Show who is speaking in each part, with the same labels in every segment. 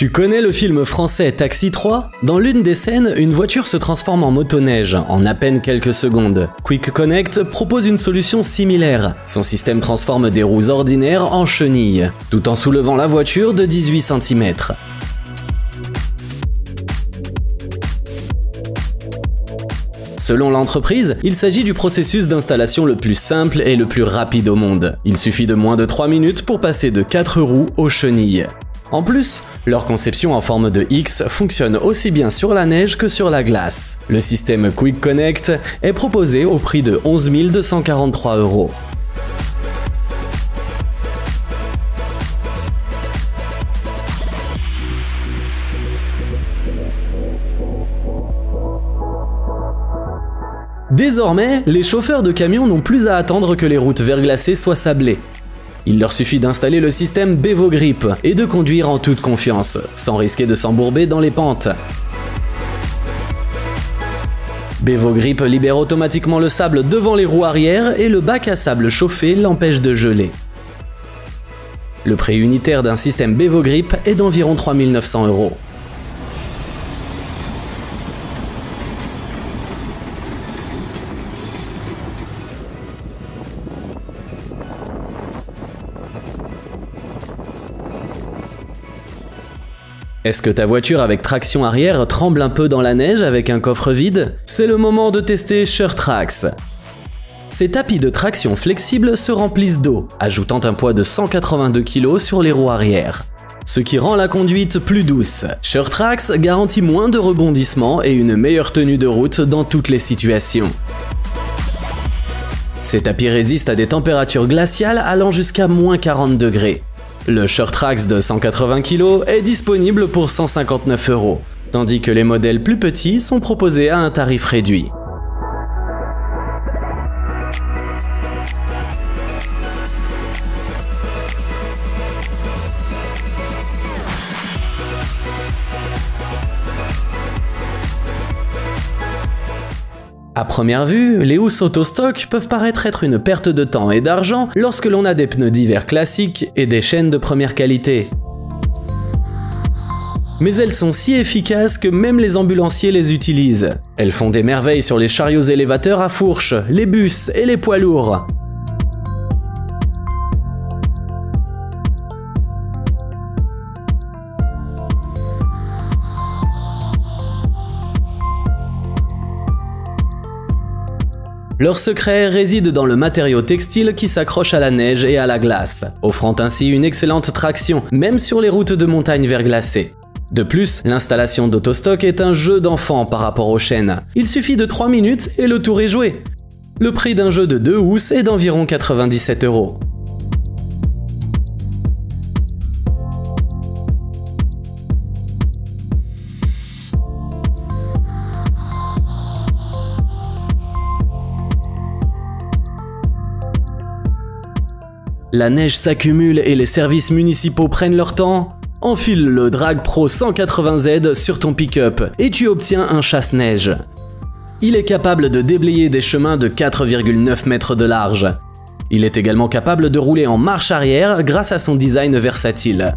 Speaker 1: Tu connais le film français Taxi 3? Dans l'une des scènes, une voiture se transforme en motoneige en à peine quelques secondes. Quick Connect propose une solution similaire. Son système transforme des roues ordinaires en chenilles, tout en soulevant la voiture de 18 cm. Selon l'entreprise, il s'agit du processus d'installation le plus simple et le plus rapide au monde. Il suffit de moins de 3 minutes pour passer de 4 roues aux chenilles. En plus, leur conception en forme de X fonctionne aussi bien sur la neige que sur la glace. Le système Quick Connect est proposé au prix de 11 243 €. Désormais, les chauffeurs de camions n'ont plus à attendre que les routes verglacées soient sablées. Il leur suffit d'installer le système Bevogrip et de conduire en toute confiance, sans risquer de s'embourber dans les pentes. Bevogrip libère automatiquement le sable devant les roues arrière et le bac à sable chauffé l'empêche de geler. Le prix unitaire d'un système Bevogrip est d'environ 3 900 €. Est-ce que ta voiture avec traction arrière tremble un peu dans la neige avec un coffre vide? C'est le moment de tester SureTrax. Ces tapis de traction flexibles se remplissent d'eau, ajoutant un poids de 182 kg sur les roues arrière, ce qui rend la conduite plus douce. SureTrax garantit moins de rebondissements et une meilleure tenue de route dans toutes les situations. Ces tapis résistent à des températures glaciales allant jusqu'à moins 40 degrés. Le SureTrax de 180 kg est disponible pour 159 €, tandis que les modèles plus petits sont proposés à un tarif réduit. À première vue, les housses autostock peuvent paraître être une perte de temps et d'argent lorsque l'on a des pneus d'hiver classiques et des chaînes de première qualité. Mais elles sont si efficaces que même les ambulanciers les utilisent. Elles font des merveilles sur les chariots élévateurs à fourche, les bus et les poids lourds. Leur secret réside dans le matériau textile qui s'accroche à la neige et à la glace, offrant ainsi une excellente traction, même sur les routes de montagne verglacées. De plus, l'installation d'autostock est un jeu d'enfant par rapport aux chaînes. Il suffit de 3 minutes et le tour est joué. Le prix d'un jeu de 2 housses est d'environ 97 €. La neige s'accumule et les services municipaux prennent leur temps? Enfile le Drag Pro 180Z sur ton pick-up et tu obtiens un chasse-neige. Il est capable de déblayer des chemins de 4,9 mètres de large. Il est également capable de rouler en marche arrière grâce à son design versatile.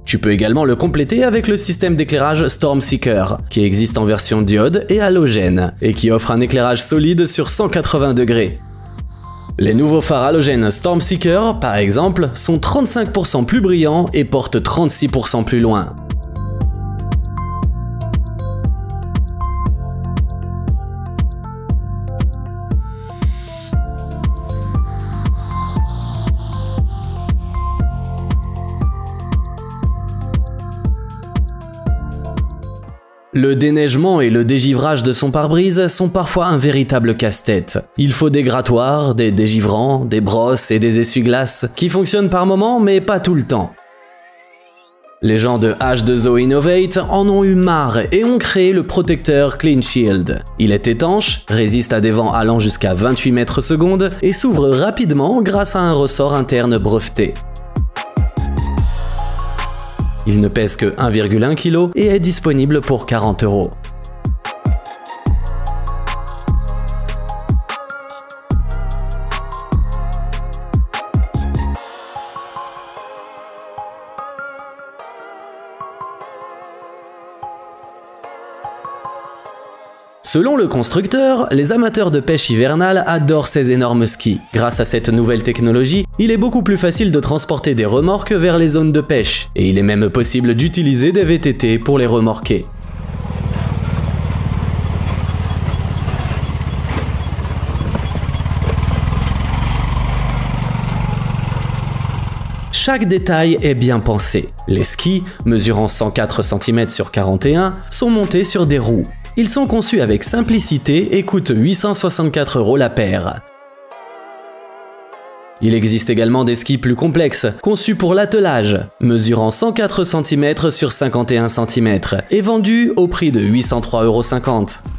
Speaker 1: Tu peux également le compléter avec le système d'éclairage Stormseeker, qui existe en version diode et halogène, et qui offre un éclairage solide sur 180 degrés. Les nouveaux phares halogènes Stormseeker, par exemple, sont 35% plus brillants et portent 36% plus loin. Le déneigement et le dégivrage de son pare-brise sont parfois un véritable casse-tête. Il faut des grattoirs, des dégivrants, des brosses et des essuie-glaces qui fonctionnent par moments mais pas tout le temps. Les gens de H2O Innovate en ont eu marre et ont créé le protecteur Clean Shield. Il est étanche, résiste à des vents allant jusqu'à 28 mètres secondes et s'ouvre rapidement grâce à un ressort interne breveté. Il ne pèse que 1,1 kg et est disponible pour 40 €. Selon le constructeur, les amateurs de pêche hivernale adorent ces énormes skis. Grâce à cette nouvelle technologie, il est beaucoup plus facile de transporter des remorques vers les zones de pêche, et il est même possible d'utiliser des VTT pour les remorquer. Chaque détail est bien pensé. Les skis, mesurant 104 cm sur 41, sont montés sur des roues. Ils sont conçus avec simplicité et coûtent 864 € la paire. Il existe également des skis plus complexes, conçus pour l'attelage, mesurant 104 cm sur 51 cm et vendus au prix de 803,50 €.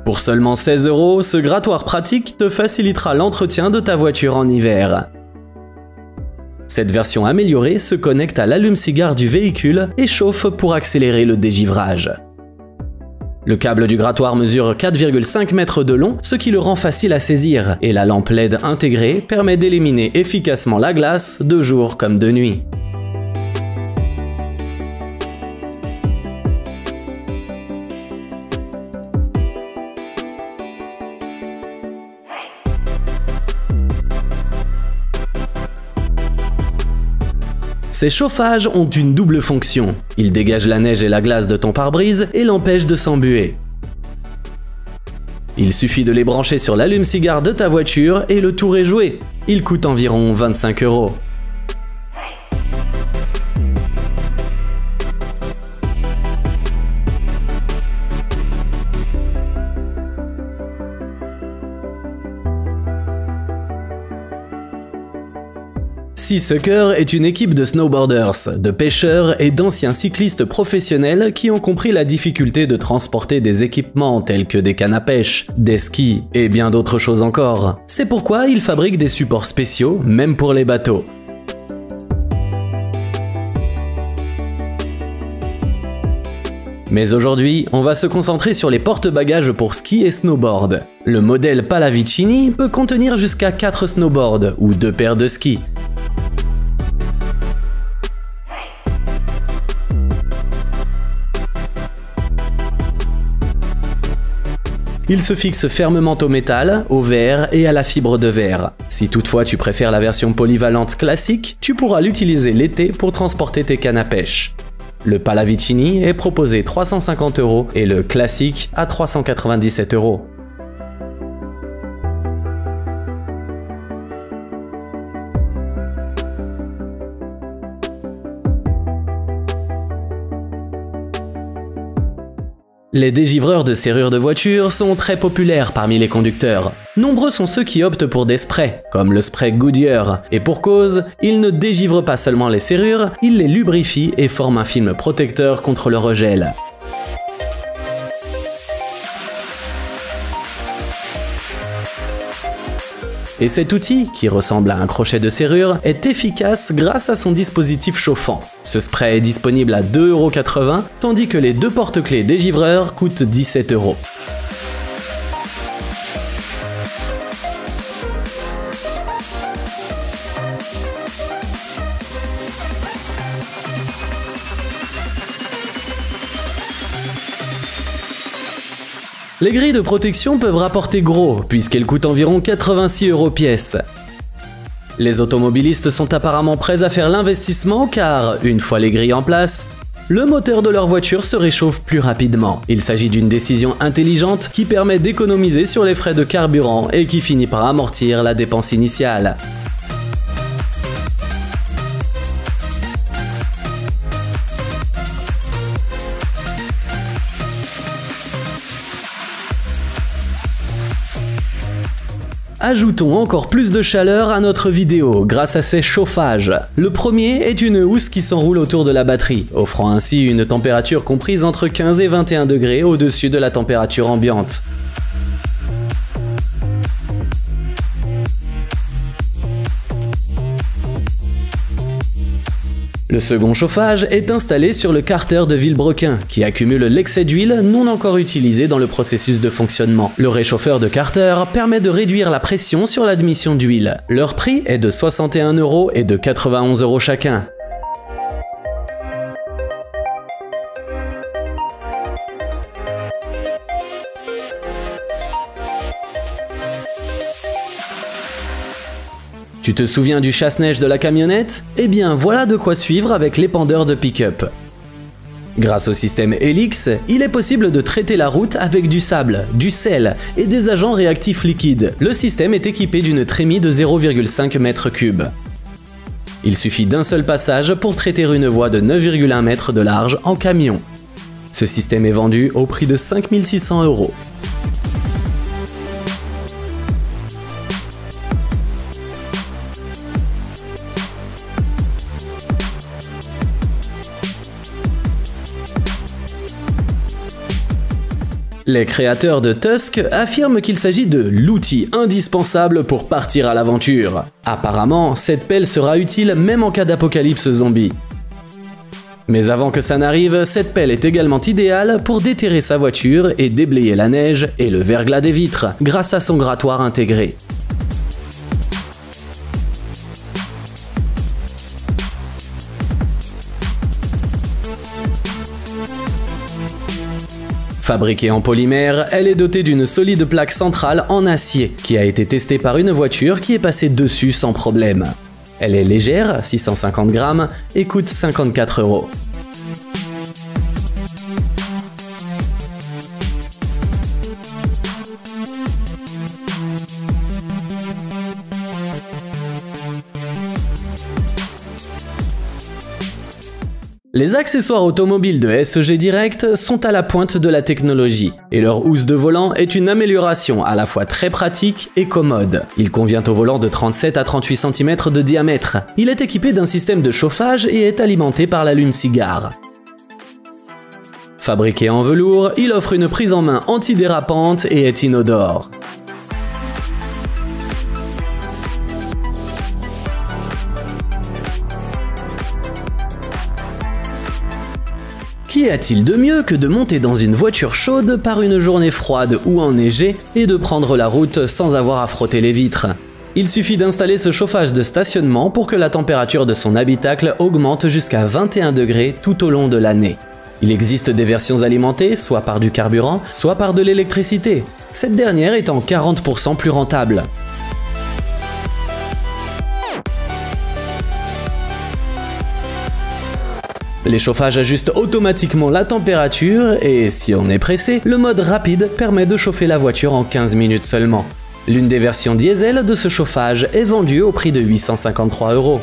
Speaker 1: Pour seulement 16 €, ce grattoir pratique te facilitera l'entretien de ta voiture en hiver. Cette version améliorée se connecte à l'allume-cigare du véhicule et chauffe pour accélérer le dégivrage. Le câble du grattoir mesure 4,5 mètres de long, ce qui le rend facile à saisir, et la lampe LED intégrée permet d'éliminer efficacement la glace de jour comme de nuit. Ces chauffages ont une double fonction. Ils dégagent la neige et la glace de ton pare-brise et l'empêchent de s'embuer. Il suffit de les brancher sur l'allume-cigare de ta voiture et le tour est joué. Il coûte environ 25 €. Sea Sucker est une équipe de snowboarders, de pêcheurs et d'anciens cyclistes professionnels qui ont compris la difficulté de transporter des équipements tels que des cannes à pêche, des skis et bien d'autres choses encore. C'est pourquoi ils fabriquent des supports spéciaux, même pour les bateaux. Mais aujourd'hui, on va se concentrer sur les porte-bagages pour ski et snowboard. Le modèle Pallavicini peut contenir jusqu'à 4 snowboards ou 2 paires de skis. Il se fixe fermement au métal, au verre et à la fibre de verre. Si toutefois tu préfères la version polyvalente classique, tu pourras l'utiliser l'été pour transporter tes cannes à pêche. Le Pallavicini est proposé 350 € et le classique à 397 €. Les dégivreurs de serrures de voiture sont très populaires parmi les conducteurs. Nombreux sont ceux qui optent pour des sprays, comme le spray Goodyear, et pour cause, ils ne dégivrent pas seulement les serrures, ils les lubrifient et forment un film protecteur contre le regel. Et cet outil, qui ressemble à un crochet de serrure, est efficace grâce à son dispositif chauffant. Ce spray est disponible à 2,80 €, tandis que les 2 porte-clés dégivreurs coûtent 17 €. Les grilles de protection peuvent rapporter gros, puisqu'elles coûtent environ 86 € pièce. Les automobilistes sont apparemment prêts à faire l'investissement car, une fois les grilles en place, le moteur de leur voiture se réchauffe plus rapidement. Il s'agit d'une décision intelligente qui permet d'économiser sur les frais de carburant et qui finit par amortir la dépense initiale. Ajoutons encore plus de chaleur à notre vidéo grâce à ces chauffages. Le premier est une housse qui s'enroule autour de la batterie, offrant ainsi une température comprise entre 15 et 21 degrés au-dessus de la température ambiante. Le second chauffage est installé sur le carter de Vilebrequin, qui accumule l'excès d'huile non encore utilisé dans le processus de fonctionnement. Le réchauffeur de carter permet de réduire la pression sur l'admission d'huile. Leur prix est de 61 € et de 91 € chacun. Tu te souviens du chasse-neige de la camionnette? Eh bien voilà de quoi suivre avec l'épandeur de pick-up. Grâce au système Helix, il est possible de traiter la route avec du sable, du sel et des agents réactifs liquides. Le système est équipé d'une trémie de 0,5 m3. Il suffit d'un seul passage pour traiter une voie de 9,1 m de large en camion. Ce système est vendu au prix de 5 600 €. Les créateurs de Tusk affirment qu'il s'agit de l'outil indispensable pour partir à l'aventure. Apparemment, cette pelle sera utile même en cas d'apocalypse zombie. Mais avant que ça n'arrive, cette pelle est également idéale pour déterrer sa voiture et déblayer la neige et le verglas des vitres grâce à son grattoir intégré. Fabriquée en polymère, elle est dotée d'une solide plaque centrale en acier qui a été testée par une voiture qui est passée dessus sans problème. Elle est légère, 650 grammes, et coûte 54 €. Les accessoires automobiles de SEG Direct sont à la pointe de la technologie, et leur housse de volant est une amélioration à la fois très pratique et commode. Il convient au volant de 37 à 38 cm de diamètre. Il est équipé d'un système de chauffage et est alimenté par l'allume-cigare. Fabriqué en velours, il offre une prise en main antidérapante et est inodore. Qu'y a-t-il de mieux que de monter dans une voiture chaude par une journée froide ou enneigée et de prendre la route sans avoir à frotter les vitres? Il suffit d'installer ce chauffage de stationnement pour que la température de son habitacle augmente jusqu'à 21 degrés tout au long de l'année. Il existe des versions alimentées, soit par du carburant, soit par de l'électricité, cette dernière étant 40% plus rentable. Les chauffages ajustent automatiquement la température et, si on est pressé, le mode rapide permet de chauffer la voiture en 15 minutes seulement. L'une des versions diesel de ce chauffage est vendue au prix de 853 €.